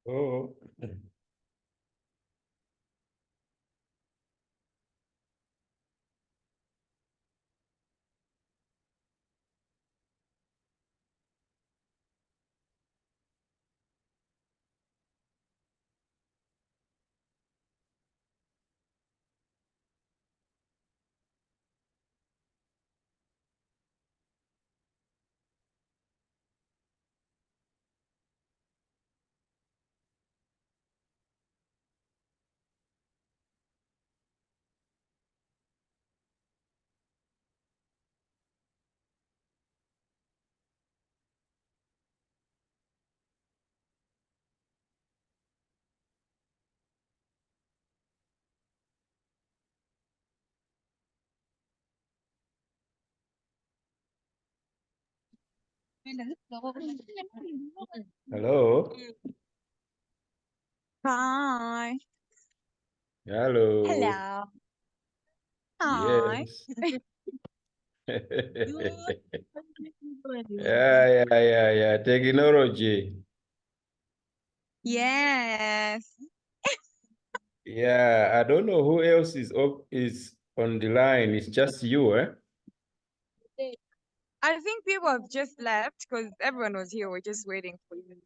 Oh. Hello. Hi. Hello. Hello. Hi. Yes. Yeah. Technology. Yes. Yeah, I don't know who else is on the line. It's just you, eh? I think people have just left because everyone was here. We're just waiting for you.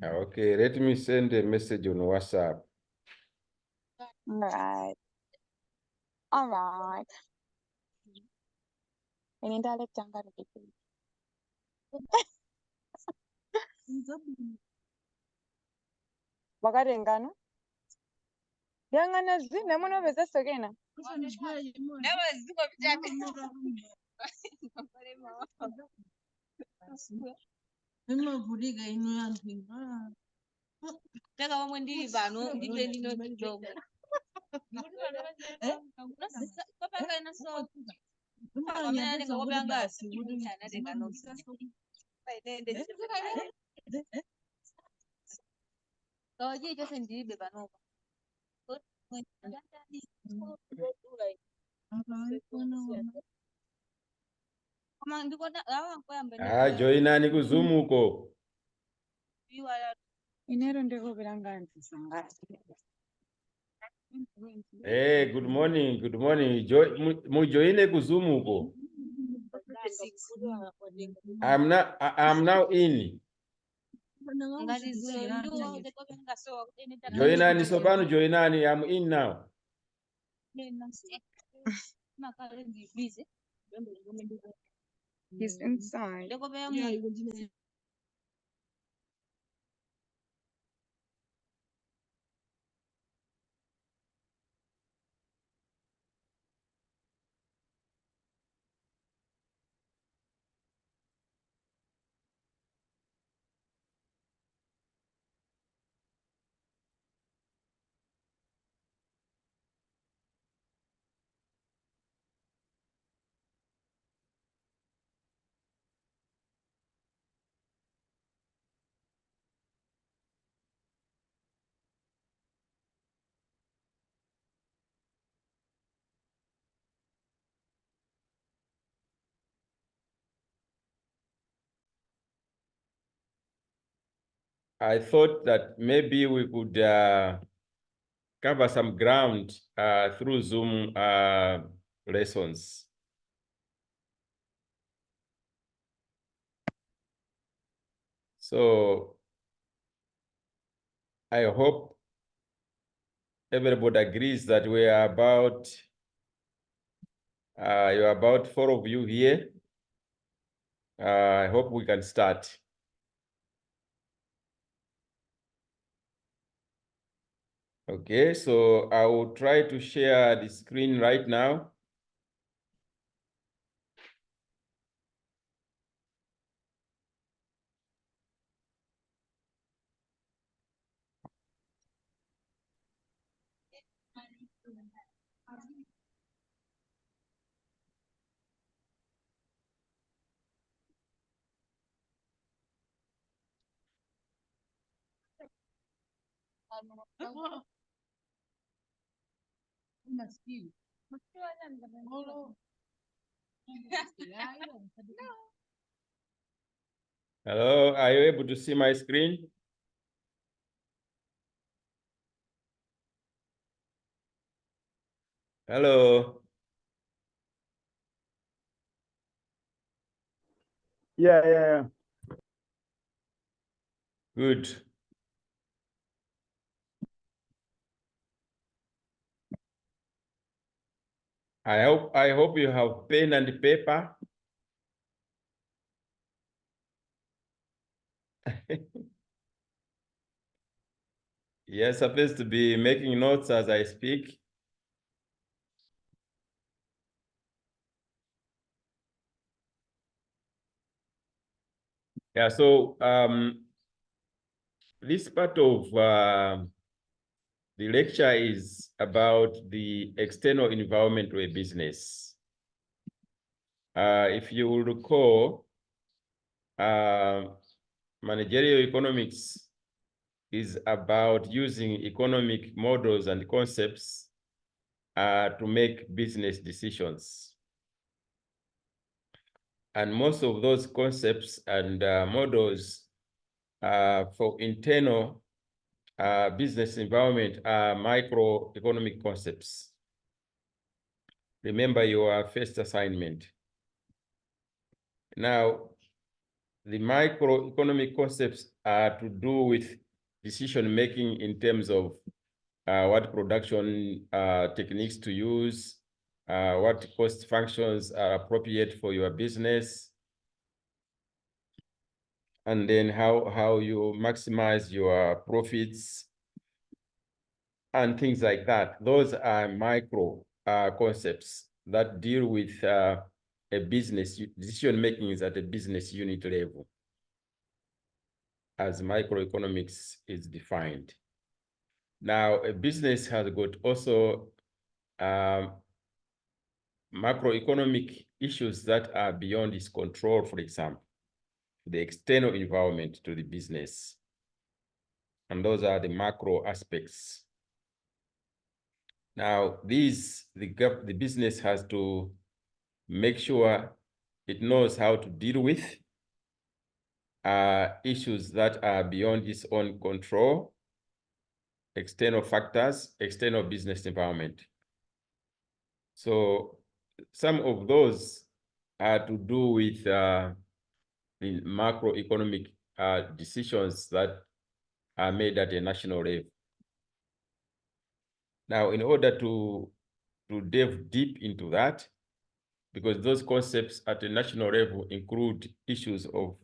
Okay, let me send a message on WhatsApp. All right. All right. Bakarengana. Yangana zine muno beza sogena. Never ziko bijaka. Mima vuliga inu yangu. Taka wamwe ndili bano ndibe ndino kidogo. Kopanga ina so. Kamera ndeka kopanga simutana ndeka no. Kawaje jose ndibe bano. Ah, joinani kuzumuko. Inero ndiko bilanga nsanga. Hey, good morning. Good morning. Mujoine kuzumuko. I'm now in. Joinani sobanu joinani. I'm in now. He's inside. I thought that maybe we could cover some ground through Zoom lessons. So I hope everybody agrees that we are about, you're about 4 of you here. I hope we can start. Okay, so I will try to share the screen right now. Hello, are you able to see my screen? Hello. Yeah. Good. I hope you have pen and paper. You're supposed to be making notes as I speak. Yeah, so this part of the lecture is about the external environment of a business. If you will recall, managerial economics is about using economic models and concepts to make business decisions. And most of those concepts and models for internal business environment are microeconomic concepts. Remember your first assignment. Now, the microeconomic concepts are to do with decision-making in terms of what production techniques to use, what cost functions are appropriate for your business, and then how you maximize your profits and things like that. Those are micro concepts that deal with a business. Decision-making is at a business unit level, as microeconomics is defined. Now, a business has got also macroeconomic issues that are beyond its control, for example, the external environment to the business. And those are the macro aspects. Now, the business has to make sure it knows how to deal with issues that are beyond its own control, external factors, external business environment. So some of those are to do with the macroeconomic decisions that are made at a national level. Now, in order to delve deep into that, because those concepts at a national level include issues of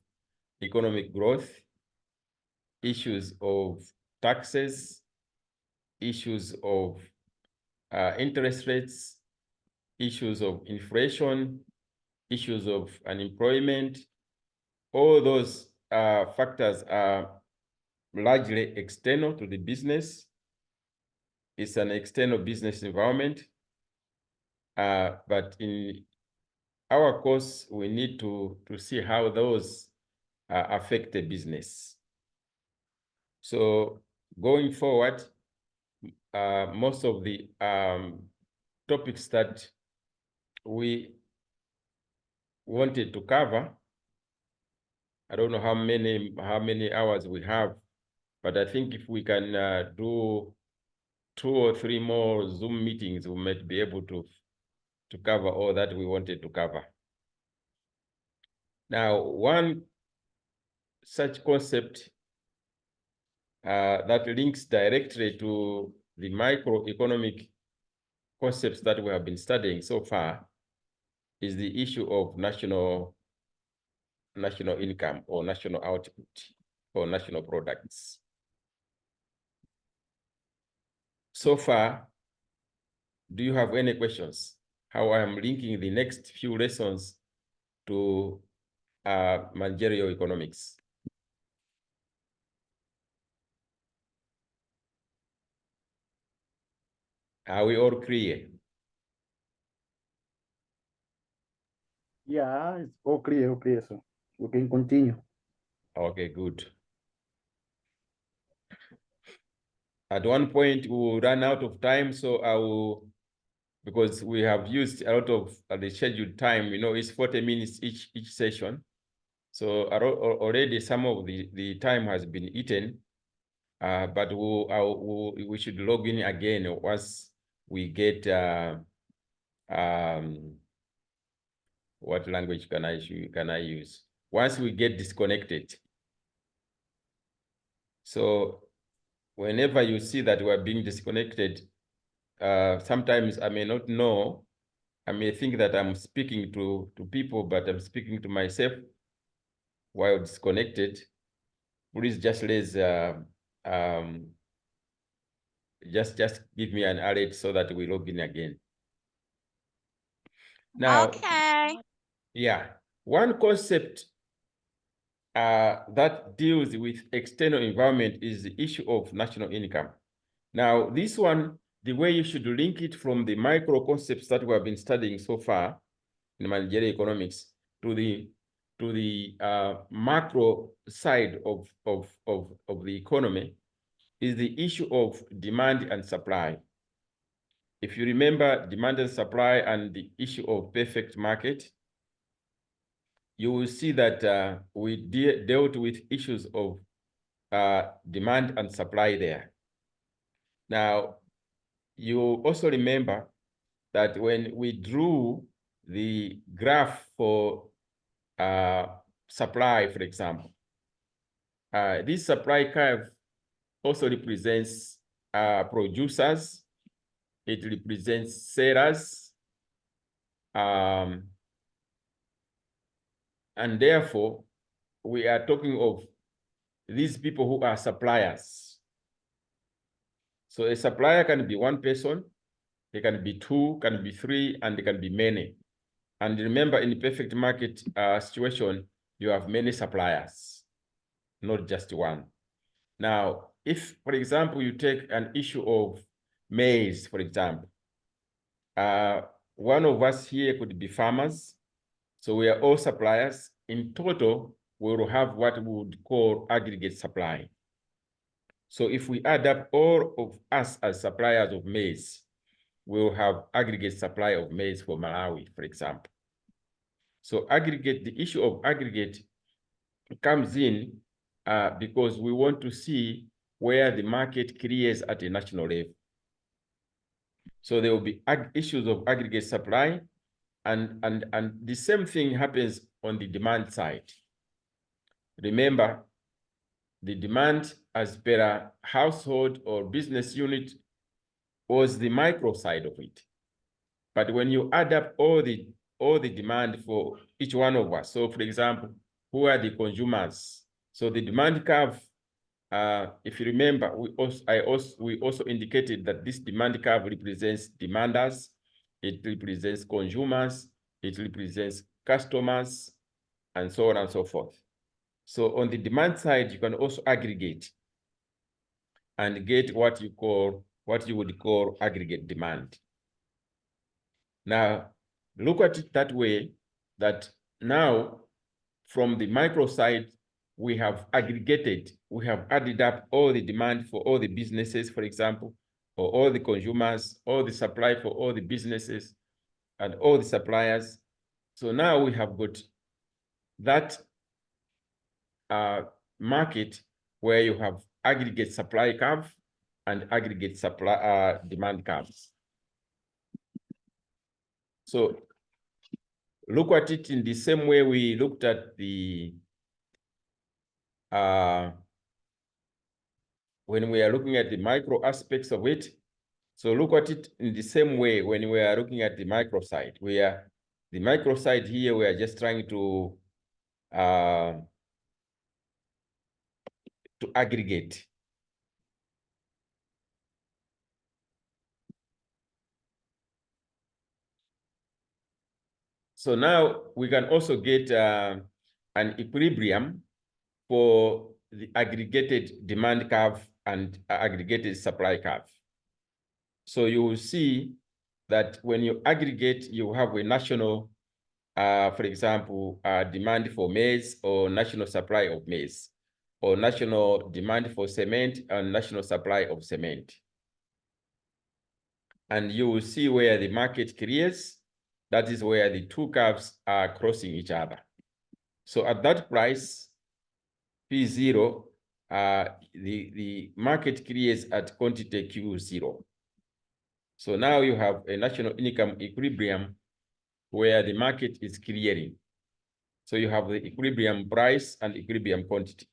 economic growth, issues of taxes, issues of interest rates, issues of inflation, issues of unemployment. All those factors are largely external to the business. It's an external business environment. But in our course, we need to see how those affect the business. So going forward, most of the topics that we wanted to cover, I don't know how many hours we have, but I think if we can do 2 or 3 more Zoom meetings, we might be able to cover all that we wanted to cover. Now, one such concept that links directly to the microeconomic concepts that we have been studying so far is the issue of national income or national output or national products. So far, do you have any questions? How I am linking the next few lessons to managerial economics? Are we all clear? Yeah, it's all clear, so we can continue. Okay, good. At one point, we will run out of time, so I will, because we have used a lot of the scheduled time, you know, it's 40 minutes each session. So already some of the time has been eaten, but we should log in again once we get what language can I use? Once we get disconnected. So whenever you see that we are being disconnected, sometimes I may not know. I may think that I'm speaking to people, but I'm speaking to myself while disconnected. Please just just give me an alert so that we log in again. Now, Okay. yeah, one concept that deals with external environment is the issue of national income. Now, this one, the way you should link it from the micro concepts that we have been studying so far in managerial economics to the macro side of the economy is the issue of demand and supply. If you remember demand and supply and the issue of perfect market, you will see that we dealt with issues of demand and supply there. Now, you also remember that when we drew the graph for supply, for example, this supply curve also represents producers, it represents sellers, and therefore we are talking of these people who are suppliers. So a supplier can be one person, it can be two, can be three, and it can be many. And remember, in the perfect market situation, you have many suppliers, not just one. Now, if, for example, you take an issue of maize, for example, one of us here could be farmers. So we are all suppliers. In total, we will have what we would call aggregate supply. So if we add up all of us as suppliers of maize, we will have aggregate supply of maize for Malawi, for example. So aggregate, the issue of aggregate comes in because we want to see where the market clears at a national level. So there will be issues of aggregate supply, and the same thing happens on the demand side. Remember, the demand as per a household or business unit was the micro side of it. But when you add up all the demand for each one of us, so for example, who are the consumers? So the demand curve, if you remember, we also indicated that this demand curve represents demanders, it represents consumers, it represents customers, and so on and so forth. So on the demand side, you can also aggregate and get what you would call aggregate demand. Now, look at it that way, that now from the micro side, we have aggregated, we have added up all the demand for all the businesses, for example, or all the consumers, all the supply for all the businesses, and all the suppliers. So now we have got that market where you have aggregate supply curve and aggregate supply demand curves. So look at it in the same way we looked at the when we are looking at the micro aspects of it. So look at it in the same way when we are looking at the micro side. The micro side here, we are just trying to aggregate. So now we can also get an equilibrium for the aggregated demand curve and aggregated supply curve. So you will see that when you aggregate, you have a national, for example, demand for maize or national supply of maize, or national demand for cement and national supply of cement. And you will see where the market clears. That is where the two curves are crossing each other. So at that price, P0, the market clears at quantity Q0. So now you have a national income equilibrium where the market is clearing. So you have the equilibrium price and equilibrium quantity.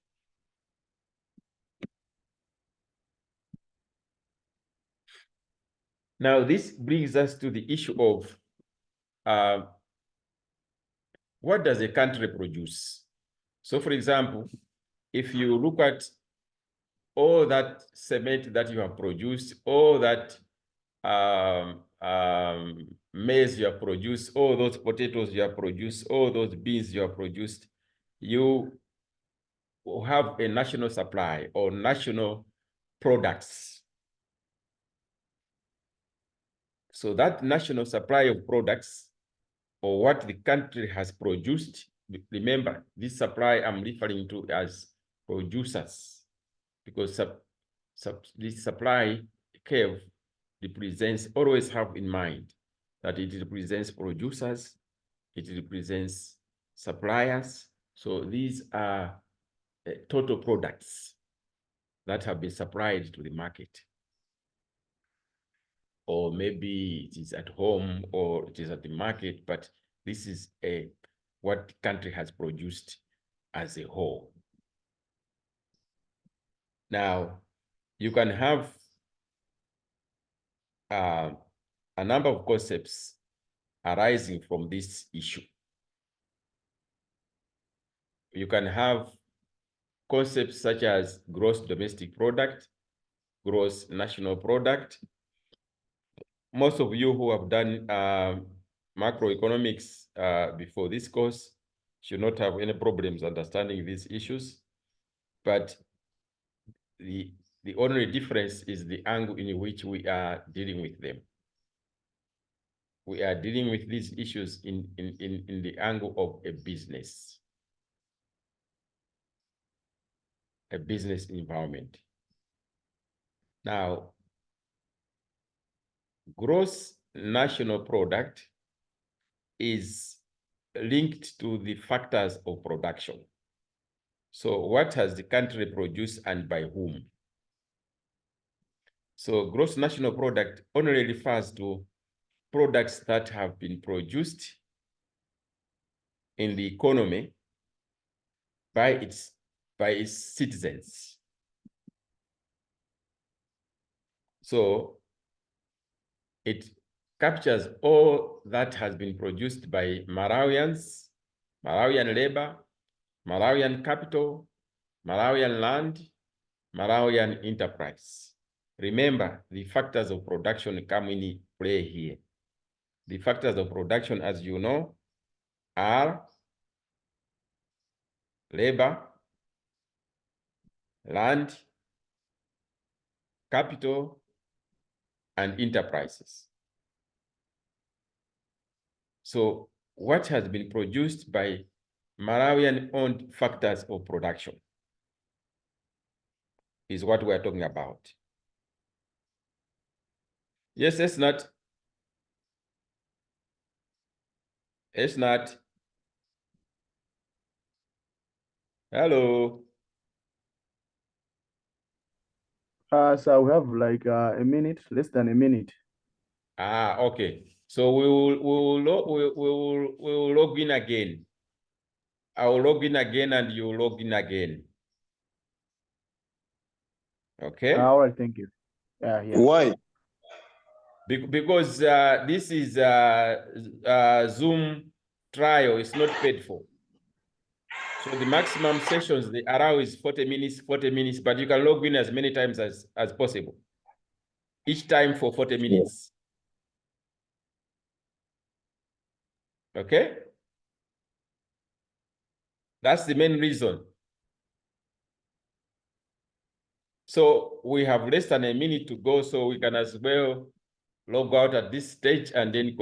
Now this brings us to the issue of what does a country produce? So for example, if you look at all that cement that you have produced, all that maize you have produced, all those potatoes you have produced, all those beans you have produced, you have a national supply or national products. So that national supply of products or what the country has produced, remember this supply I'm referring to as producers, because this supply curve represents, always have in mind that it represents producers, it represents suppliers. So these are total products that have been supplied to the market. Or maybe it is at home or it is at the market, but this is what the country has produced as a whole. Now, you can have a number of concepts arising from this issue. You can have concepts such as gross domestic product, gross national product. Most of you who have done macroeconomics before this course should not have any problems understanding these issues, but the only difference is the angle in which we are dealing with them. We are dealing with these issues in the angle of a business environment. Now, gross national product is linked to the factors of production. So what has the country produced and by whom? So gross national product only refers to products that have been produced in the economy by its citizens. So it captures all that has been produced by Malawians, Malawian labor, Malawian capital, Malawian land, Malawian enterprise. Remember, the factors of production come in play here. The factors of production, as you know, are labor, land, capital, and enterprises. So what has been produced by Malawian-owned factors of production is what we're talking about. Yes, it's not. It's not. Hello. So we have like a minute, less than a minute. Okay. So we will log in again. I will log in again and you log in again. Okay. All right, thank you. Yeah. Why? Because this is Zoom trial, it's not paid for. So the maximum sessions they allow is 40 minutes, but you can log in as many times as possible. Each time for 40 minutes. Okay? That's the main reason. So we have less than a minute to go, so we can as well log out at this stage and then